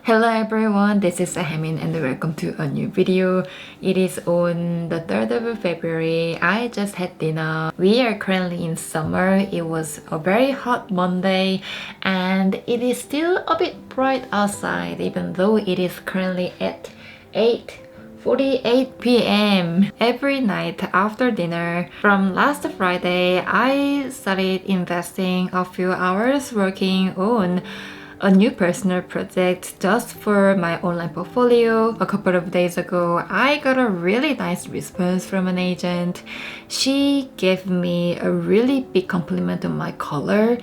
Hello everyone, this is Ahamin and welcome to a new video. It is on the 3rd of February. I just had dinner. We are currently in summer. It was a very hot Monday and it is still a bit bright outside even though it is currently at 8:48 p.m. Every night after dinner from last Friday, I started investing a few hours working on a new personal project just for my online portfolio. A couple of days ago, I got a really nice response from an agent. She gave me a really big compliment on my color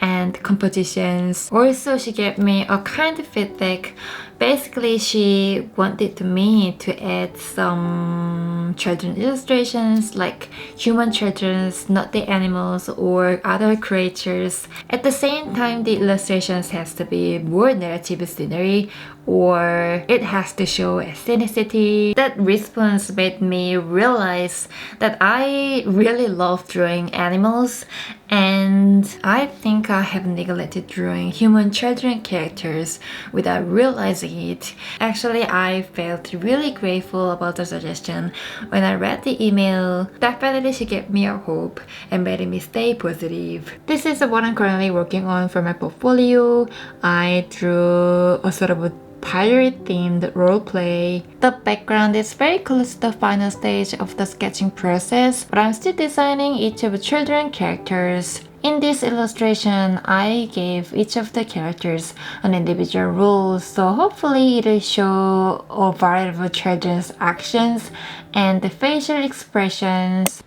and compositions. Also, she gave me a kind of feedback. Basically, she wanted me to add some children illustrations like human children, not the animals or other creatures. At the same time, the illustrations has to be more narrative scenery or it has to show authenticity. That response made me realize that I really love drawing animals and I think I have neglected drawing human children characters without realizing it. Actually, I felt really grateful about the suggestion when I read the email. Definitely she gave me a hope and made me stay positive. This is what I'm currently working on for my portfolio. I drew a sort of a pirate themed roleplay. The background is very close to the final stage of the sketching process, but I'm still designing each of the children characters. In this illustration, I gave each of the characters an individual role, so hopefully it'll show a variety of children's actions and the facial expressions.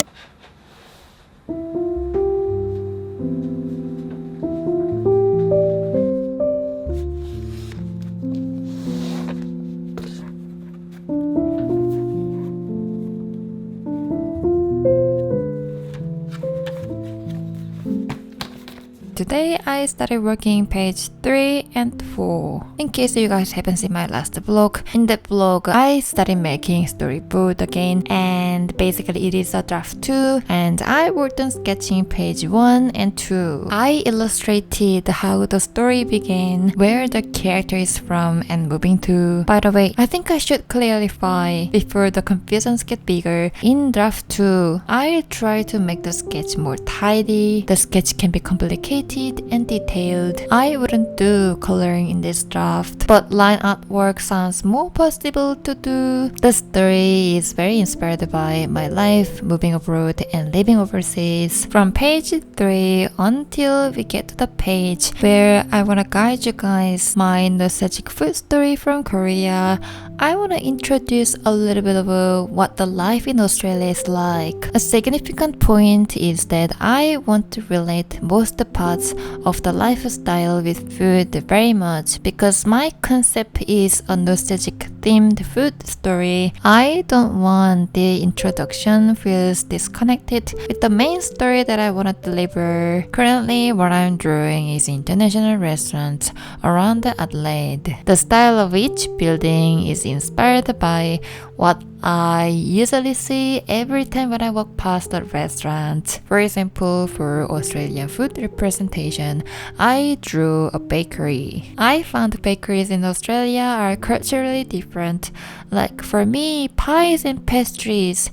Today I started working page 3 and 4. In case you guys haven't seen my last vlog, in that vlog I started making storyboard again and basically it is a draft 2 and I worked on sketching page 1 and 2. I illustrated how the story began, where the character is from and moving to. By the way, I think I should clarify before the confusions get bigger. In draft 2, I try to make the sketch more tidy. The sketch can be complicated and detailed. I wouldn't do coloring in this draft, but line artwork sounds more possible to do. The story is very inspired by my life moving abroad and living overseas. From page 3 until we get to the page where I want to guide you guys my nostalgic food story from Korea, I want to introduce a little bit of what the life in Australia is like. A significant point is that I want to relate most parts of the lifestyle with food very much because my concept is a nostalgic themed food story. I don't want the introduction feels disconnected with the main story that I want to deliver. Currently, what I'm drawing is international restaurants around Adelaide. The style of each building is inspired by what I usually see every time when I walk past a restaurant. For example, for Australian food representation, I drew a bakery. I found bakeries in Australia are culturally different. Like for me, pies and pastries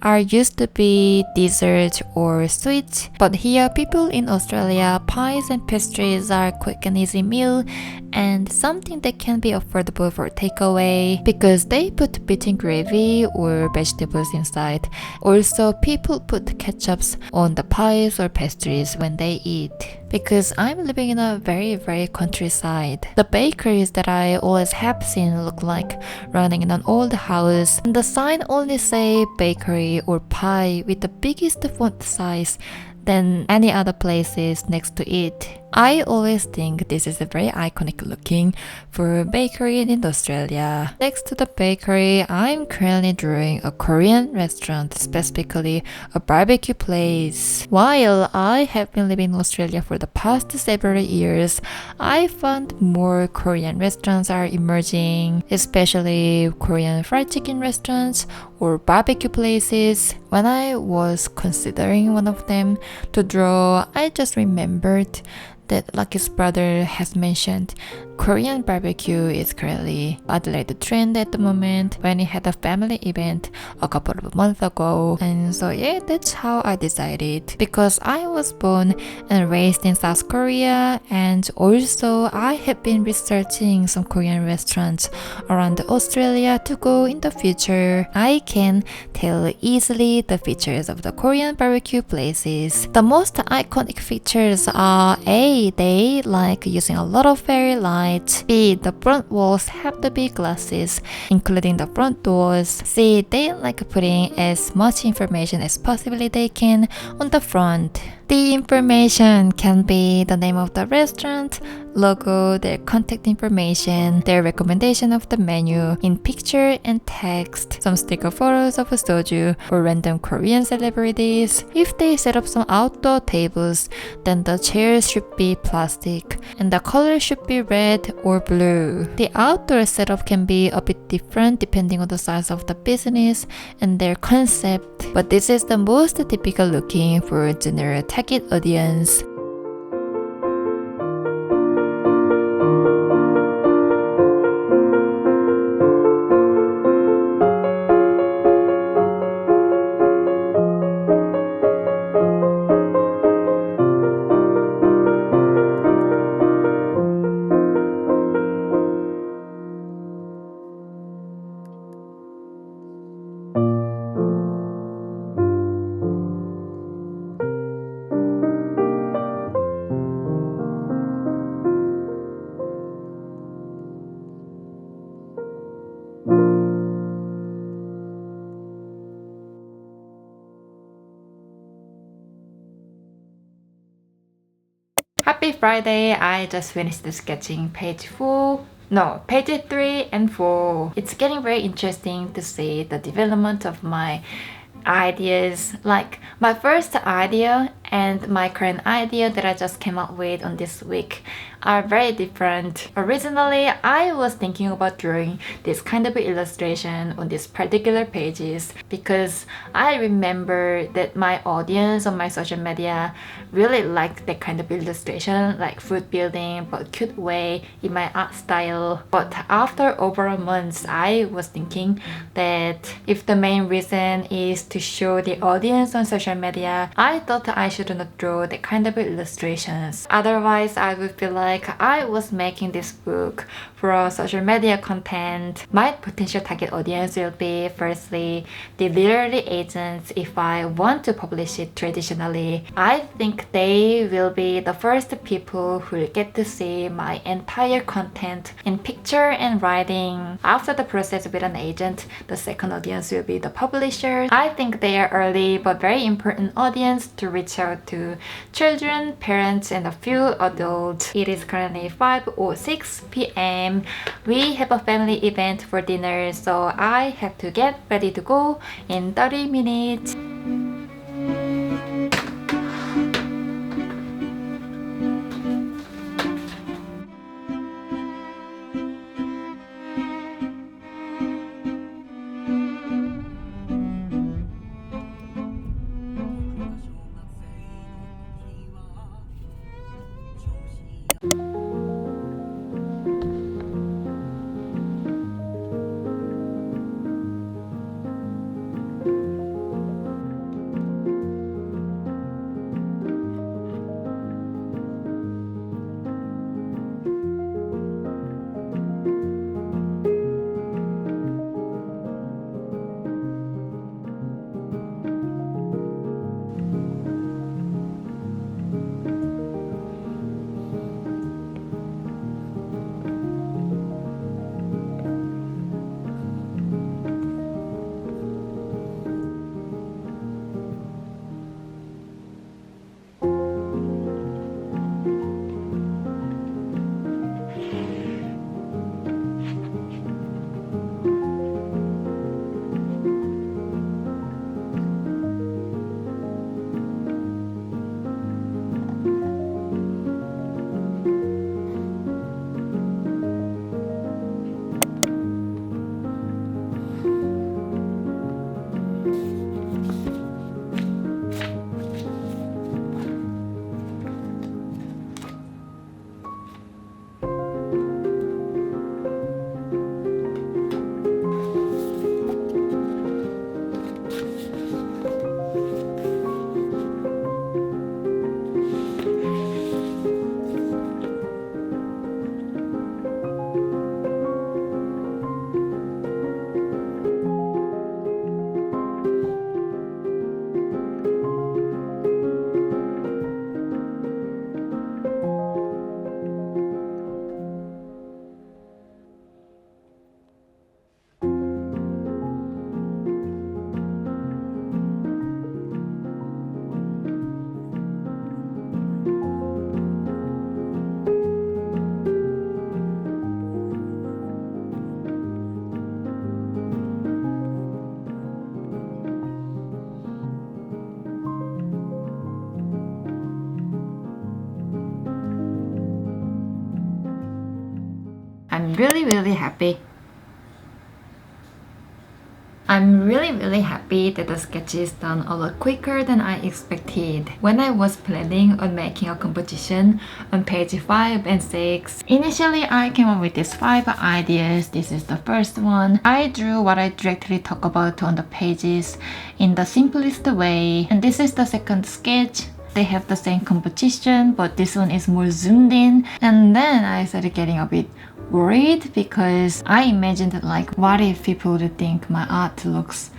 are used to be dessert or sweet, but here people in Australia, pies and pastries are quick and easy meal and something that can be affordable for takeaway because they put beef gravy or vegetables inside. Also, people put ketchups on the pies or pastries when they eat. Because I'm living in a very countryside. The bakeries that I always have seen look like running in an old house. And the sign only say bakery or pie with the biggest font size than any other places next to it. I always think this is a very iconic looking for bakery in Australia. Next to the bakery, I'm currently drawing a Korean restaurant, specifically a barbecue place. While I have been living in Australia for the past several years, I found more Korean restaurants are emerging, especially Korean fried chicken restaurants or barbecue places. When I was considering one of them to draw, I just remembered that Lucky's brother has mentioned Korean barbecue is currently Adelaide trend at the moment when he had a family event a couple of months ago. And so yeah, that's how I decided. Because I was born and raised in South Korea, and also I have been researching some Korean restaurants around Australia to go in the future. I can tell easily the features of the Korean barbecue places. The most iconic features are A, they like using a lot of fairy lights. B, the front walls have to be glasses, including the front doors. C, they like putting as much information as possibly they can on the front. The information can be the name of the restaurant, logo, their contact information, their recommendation of the menu in picture and text, some sticker photos of a soju or random Korean celebrities. If they set up some outdoor tables, then the chairs should be plastic and the color should be red or blue. The outdoor setup can be a bit different depending on the size of the business and their concept, but this is the most typical looking for general target audience. Happy Friday! I just finished the sketching page 3 and 4. It's getting very interesting to see the development of my ideas. Like my first idea and my current idea that I just came up with on this week are very different. Originally, I was thinking about drawing this kind of illustration on these particular pages because I remember that my audience on my social media really liked that kind of illustration, like food building but cute way in my art style. But after over a month, I was thinking that if the main reason is to show the audience on social media, I thought I should not draw that kind of illustrations. Otherwise, I would feel like I was making this book for social media content. My potential target audience will be firstly the literary agents if I want to publish it traditionally. I think they will be the first people who will get to see my entire content in picture and writing. After the process with an agent, the second audience will be the publisher. I think they are early but very important audience to reach out to children, parents, and a few adults. It is currently 5:06 p.m. We have a family event for dinner, so I have to get ready to go in 30 minutes. I'm really happy. I'm really happy that the sketch is done a lot quicker than I expected. When I was planning on making a composition on page 5 and 6, initially I came up with these 5 ideas. This is the first one. I drew what I directly talk about on the pages in the simplest way. And this is the second sketch. They have the same composition, but this one is more zoomed in. And then I started getting a bit worried because I imagined that, like, what if people would think my art looks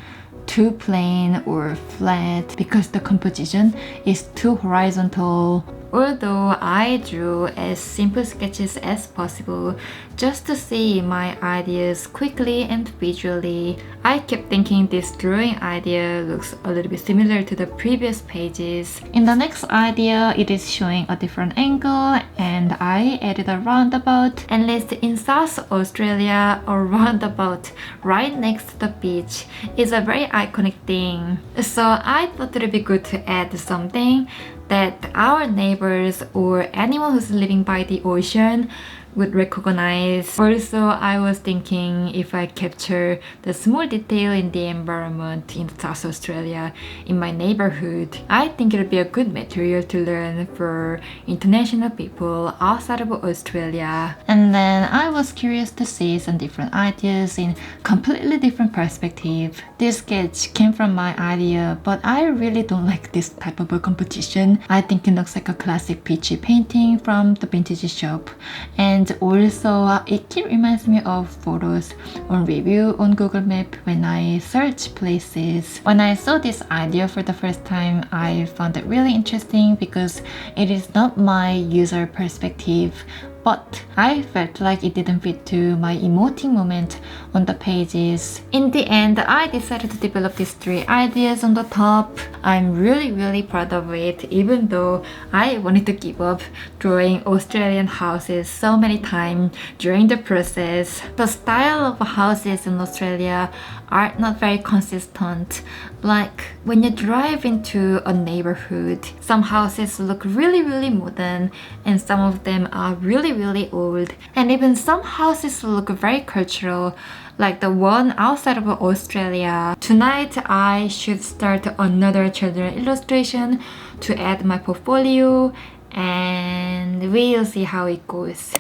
too plain or flat because the composition is too horizontal. Although I drew as simple sketches as possible just to see my ideas quickly and visually, I kept thinking this drawing idea looks a little bit similar to the previous pages. In the next idea, it is showing a different angle and I added a roundabout. And listed in South Australia, a roundabout right next to the beach is a very iconic thing. So I thought it would be good to add something that our neighbors or anyone who's living by the ocean would recognize. Also, I was thinking if I capture the small detail in the environment in South Australia in my neighborhood, I think it would be a good material to learn for international people outside of Australia. And then I was curious to see some different ideas in completely different perspective. This sketch came from my idea, but I really don't like this type of a composition. I think it looks like a classic peachy painting from the vintage shop. And also, it reminds me of photos on review on Google Map when I search places. When I saw this idea for the first time, I found it really interesting because it is not my user perspective, but I felt like it didn't fit to my emoting moment on the pages. In the end, I decided to develop these 3 ideas on the top. I'm really proud of it, even though I wanted to give up drawing Australian houses so many times during the process. The style of houses in Australia are not very consistent. Like when you drive into a neighborhood, some houses look really modern and some of them are really old. And even some houses look very cultural, like the one outside of Australia. Tonight I should start another children illustration to add my portfolio and we'll see how it goes.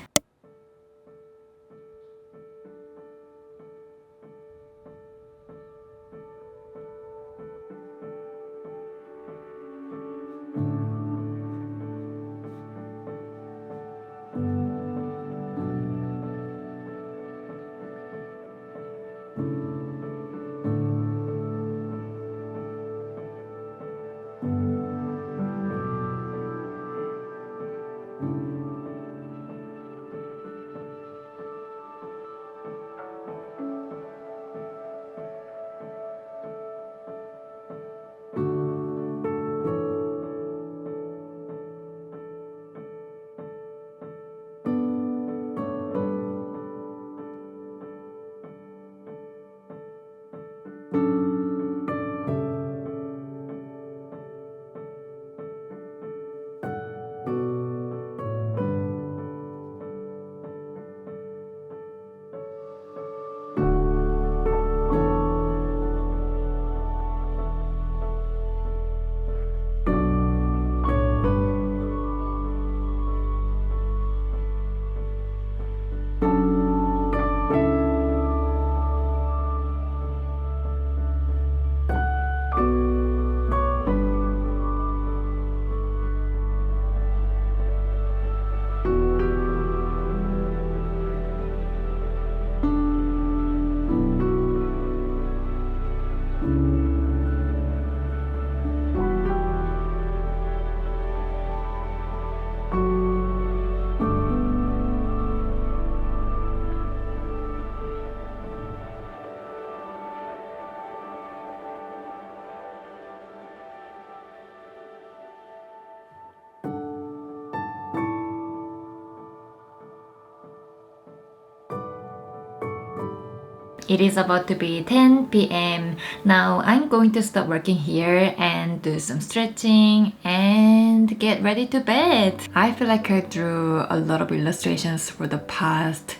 It is about to be 10 p.m. Now I'm going to stop working here and do some stretching and get ready to bed. I feel like I drew a lot of illustrations for the past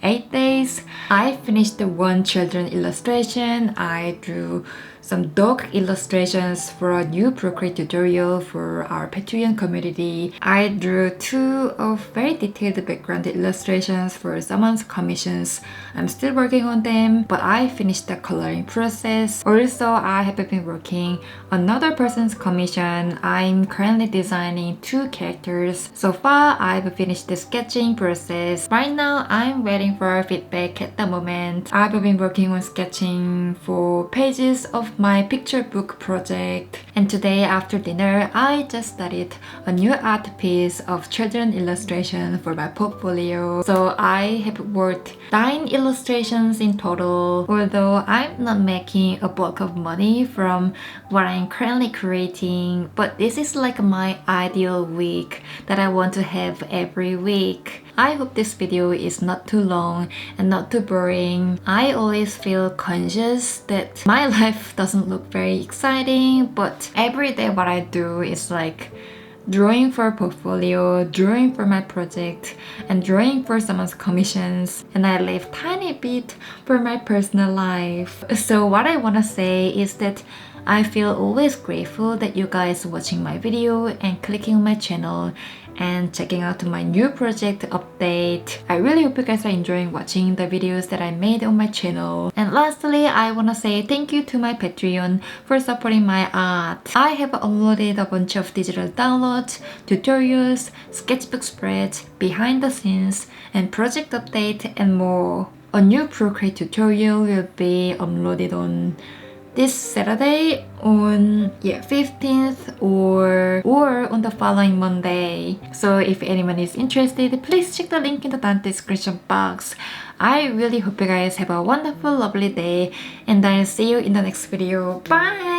8 days. I finished the one children illustration. I drew some dog illustrations for a new Procreate tutorial for our Patreon community. I drew 2 of very detailed background illustrations for someone's commissions. I'm still working on them, but I finished the coloring process. Also, I have been working on another person's commission. I'm currently designing 2 characters. So far, I've finished the sketching process. Right now, I'm waiting for feedback at the moment. I've been working on sketching for pages of my picture book project, and today after dinner I just started a new art piece of children illustration for my portfolio. So I have worked 9 illustrations in total, although I'm not making a bulk of money from what I'm currently creating, but this is like my ideal week that I want to have every week. I hope this video is not too long and not too boring. I always feel conscious that my life doesn't look very exciting, but every day what I do is like drawing for a portfolio, drawing for my project, and drawing for someone's commissions, and I leave tiny bit for my personal life. So what I want to say is that I feel always grateful that you guys watching my video and clicking on my channel and checking out my new project update. I really hope you guys are enjoying watching the videos that I made on my channel. And lastly, I want to say thank you to my Patreon for supporting my art. I have uploaded a bunch of digital downloads, tutorials, sketchbook spreads, behind the scenes, and project update and more. A new Procreate tutorial will be uploaded on this Saturday on 15th or on the following Monday. So if anyone is interested, please check the link in the down description box. I really hope you guys have a wonderful, lovely day, and I'll see you in the next video. Bye!